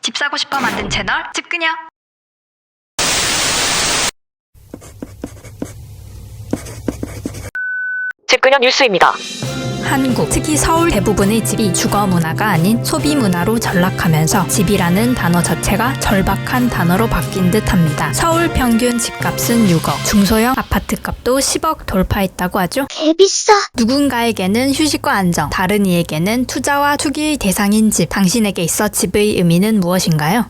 집 사고 싶어 만든 채널 집그녀. 집그녀 뉴스입니다. 한국, 특히 서울 대부분의 집이 주거 문화가 아닌 소비 문화로 전락하면서 집이라는 단어 자체가 절박한 단어로 바뀐 듯합니다. 서울 평균 집값은 6억, 중소형 아파트값도 10억 돌파했다고 하죠. 개비싸. 누군가에게는 휴식과 안정, 다른 이에게는 투자와 투기의 대상인 집. 당신에게 있어 집의 의미는 무엇인가요?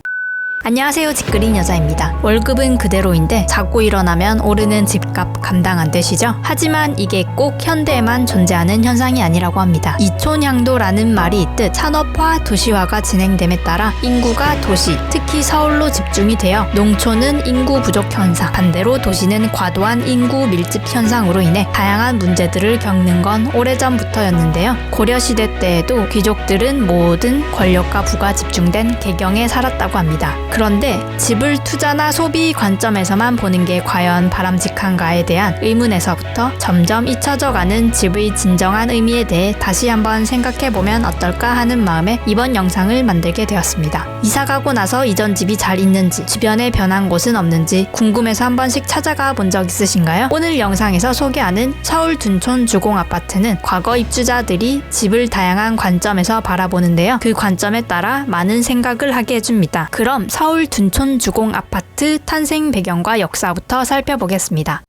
안녕하세요, 집그린 여자입니다. 월급은 그대로인데 자고 일어나면 오르는 집값 감당 안 되시죠? 하지만 이게 꼭 현대에만 존재하는 현상이 아니라고 합니다. 이촌향도라는 말이 있듯 산업화, 도시화가 진행됨에 따라 인구가 도시, 특히 서울로 집중이 되어 농촌은 인구 부족 현상, 반대로 도시는 과도한 인구 밀집 현상으로 인해 다양한 문제들을 겪는 건 오래전부터였는데요. 고려시대 때에도 귀족들은 모든 권력과 부가 집중된 개경에 살았다고 합니다. 그런데 집을 투자나 소비 관점에서만 보는 게 과연 바람직한가에 대한 의문에서부터 점점 잊혀져가는 집의 진정한 의미에 대해 다시 한번 생각해보면 어떨까 하는 마음에 이번 영상을 만들게 되었습니다. 이사가고 나서 이전 집이 잘 있는지, 주변에 변한 곳은 없는지 궁금해서 한 번씩 찾아가 본 적 있으신가요? 오늘 영상에서 소개하는 서울 둔촌 주공아파트는 과거 입주자들이 집을 다양한 관점에서 바라보는데요. 그 관점에 따라 많은 생각을 하게 해줍니다. 그럼 서울 둔촌 주공 아파트 탄생 배경과 역사부터 살펴보겠습니다.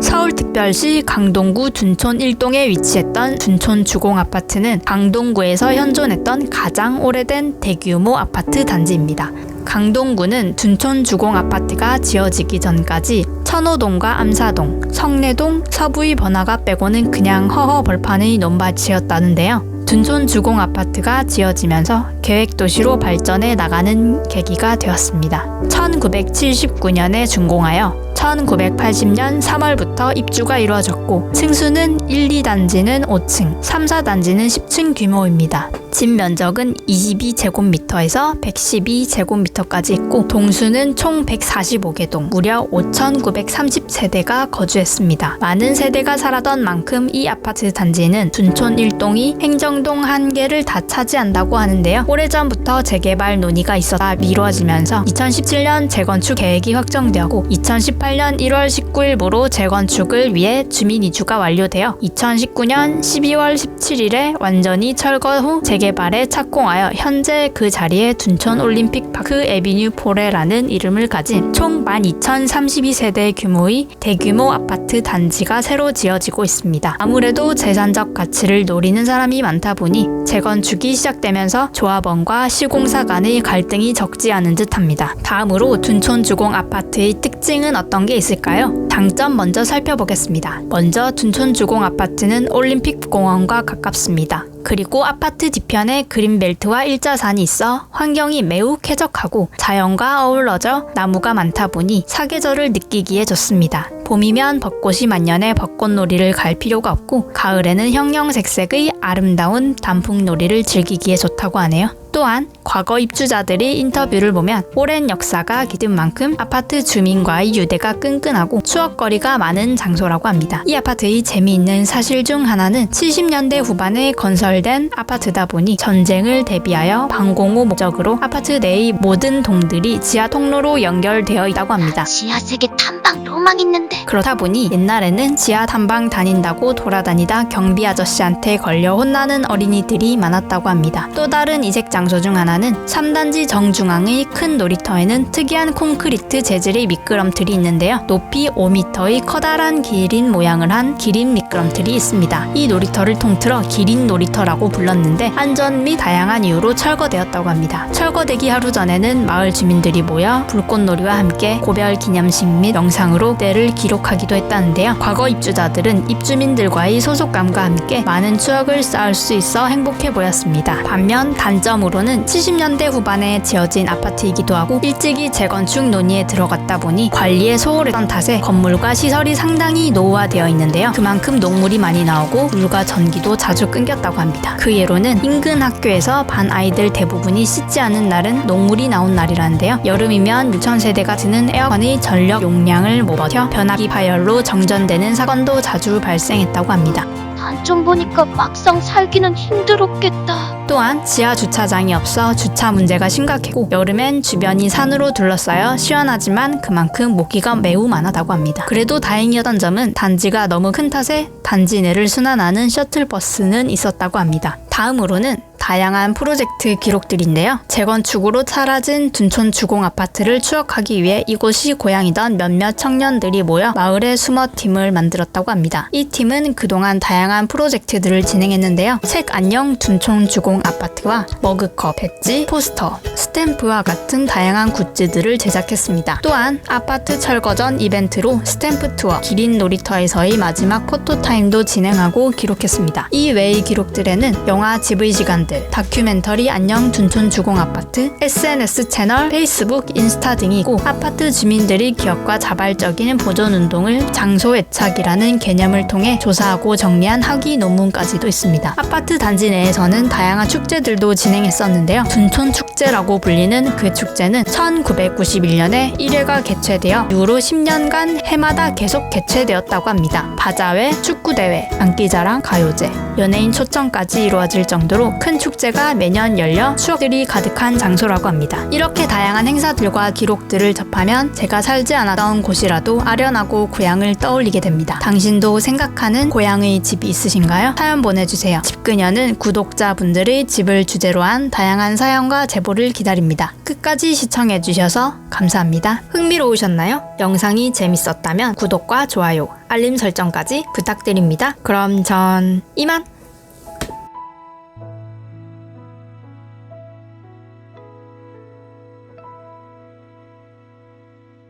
서울특별시 강동구 둔촌 1동에 위치했던 둔촌 주공 아파트는 강동구에서 현존했던 가장 오래된 대규모 아파트 단지입니다. 강동구는 둔촌 주공 아파트가 지어지기 전까지 천호동과 암사동, 성내동, 서부의 번화가 빼고는 그냥 허허 벌판의 논밭이었다는데요. 둔촌 주공 아파트가 지어지면서 계획도시로 발전해 나가는 계기가 되었습니다. 1979년에 준공하여 1980년 3월부터 입주가 이루어졌고 층수는 1, 2단지는 5층, 3, 4단지는 10층 규모입니다. 집 면적은 22제곱미터에서 112제곱미터까지 있고 동수는 총 145개 동, 무려 5,930세대가 거주했습니다. 많은 세대가 살아던 만큼 이 아파트 단지는 둔촌 1동이 행정동 1개를 다 차지한다고 하는데요. 오래전부터 재개발 논의가 있어다 미뤄지면서 2017년 재건축 계획이 확정되었고 2018년 1월 19일부로 재건축을 위해 주민 이주가 완료되어 2019년 12월 17일에 완전히 철거 후 재개발에 착공하여 현재 그 자리에 둔촌 올림픽 파크 에비뉴 포레라는 이름을 가진 총 12,032세대 규모의 대규모 아파트 단지가 새로 지어지고 있습니다. 아무래도 재산적 가치를 노리는 사람이 많다 보니 재건축이 시작되면서 조합원과 시공사 간의 갈등이 적지 않은 듯합니다. 다음으로 둔촌 주공 아파트의 특징은 어떤 게 있을까요? 장점 먼저 살펴보겠습니다. 먼저 둔촌 주공 아파트는 올림픽 공원과 가깝습니다. 그리고 아파트 뒤편에 그린벨트와 일자산이 있어 환경이 매우 쾌적하고 자연과 어우러져 나무가 많다 보니 사계절을 느끼기에 좋습니다. 봄이면 벚꽃이 만연해 벚꽃놀이를 갈 필요가 없고 가을에는 형형색색의 아름다운 단풍놀이를 즐기기에 좋다고 하네요. 또한 과거 입주자들이 인터뷰를 보면 오랜 역사가 깃든 만큼 아파트 주민과의 유대가 끈끈하고 추억거리가 많은 장소라고 합니다. 이 아파트의 재미있는 사실 중 하나는 70년대 후반에 건설된 아파트다 보니 전쟁을 대비하여 방공호 목적으로 아파트 내의 모든 동들이 지하 통로로 연결되어 있다고 합니다. 지하세계 탐방 로망 있는데. 그렇다 보니 옛날에는 지하 탐방 다닌다고 돌아다니다 경비 아저씨한테 걸려 혼나는 어린이들이 많았다고 합니다. 또 다른 이색 장소 중 하나는 3단지 정중앙의 큰 놀이터에는 특이한 콘크리트 재질의 미끄럼틀이 있는데요. 높이 5m의 커다란 기린 모양을 한 기린 미끄럼틀이 있습니다. 이 놀이터를 통틀어 기린 놀이터라고 불렀는데 안전 및 다양한 이유로 철거되었다고 합니다. 철거되기 하루 전에는 마을 주민들이 모여 불꽃놀이와 함께 고별 기념식 및 영상으로 때를 기록하기도 했다는데요. 과거 입주자들은 입주민들과의 소속감과 함께 많은 추억을 쌓을 수 있어 행복해 보였습니다. 반면 단점으로는 70년대 후반에 지어진 아파트이기도 하고 일찍이 재건축 논의에 들어갔다 보니 관리에 소홀했던 탓에 건물과 시설이 상당히 노후화되어 있는데요. 그만큼 녹물이 많이 나오고 물과 전기도 자주 끊겼다고 합니다. 그 예로는 인근 학교에서 반 아이들 대부분이 씻지 않은 날은 녹물이 나온 날이라는데요. 여름이면 6,000세대가 드는 에어컨의 전력 용량을 못 버텨 변압기 파열로 정전되는 사건도 자주 발생했다고 합니다. 단점 보니까 막상 살기는 힘들었겠다. 또한 지하 주차장이 없어 주차 문제가 심각했고 여름엔 주변이 산으로 둘러싸여 시원하지만 그만큼 모기가 매우 많았다고 합니다. 그래도 다행이었던 점은 단지가 너무 큰 탓에 단지 내를 순환하는 셔틀버스는 있었다고 합니다. 다음으로는 다양한 프로젝트 기록들인데요. 재건축으로 사라진 둔촌 주공 아파트를 추억하기 위해 이곳이 고향이던 몇몇 청년들이 모여 마을의 수머팀을 만들었다고 합니다. 이 팀은 그동안 다양한 프로젝트들을 진행했는데요. 책 안녕 둔촌 주공 아파트와 머그컵, 배지, 포스터, 스탬프와 같은 다양한 굿즈들을 제작했습니다. 또한 아파트 철거 전 이벤트로 스탬프 투어, 기린 놀이터에서의 마지막 포토타임도 진행하고 기록했습니다. 이 외의 기록들에는 영화 집의 시간들, 다큐멘터리 안녕 둔촌 주공 아파트, SNS 채널, 페이스북, 인스타 등이 있고 아파트 주민들이 기업과 자발적인 보존 운동을 장소 애착이라는 개념을 통해 조사하고 정리한 학위 논문까지도 있습니다. 아파트 단지 내에서는 다양한 축제들도 진행했었는데요. 둔촌 축제라고 불리는 그 축제는 1991년에 1회가 개최되어 이후로 10년간 해마다 계속 개최되었다고 합니다. 바자회, 축구대회, 장기자랑, 가요제, 연예인 초청까지 이루어질 정도로 큰 축제가 매년 열려 추억들이 가득한 장소라고 합니다. 이렇게 다양한 행사들과 기록들을 접하면 제가 살지 않았던 곳이라도 아련하고 고향을 떠올리게 됩니다. 당신도 생각하는 고향의 집이 있으신가요? 사연 보내주세요. 집그녀는 구독자분들의 집을 주제로 한 다양한 사연과 제보를 기다립니다. 끝까지 시청해주셔서 감사합니다. 흥미로우셨나요? 영상이 재밌었다면 구독과 좋아요, 알림 설정까지 부탁드립니다. 그럼 전 이만!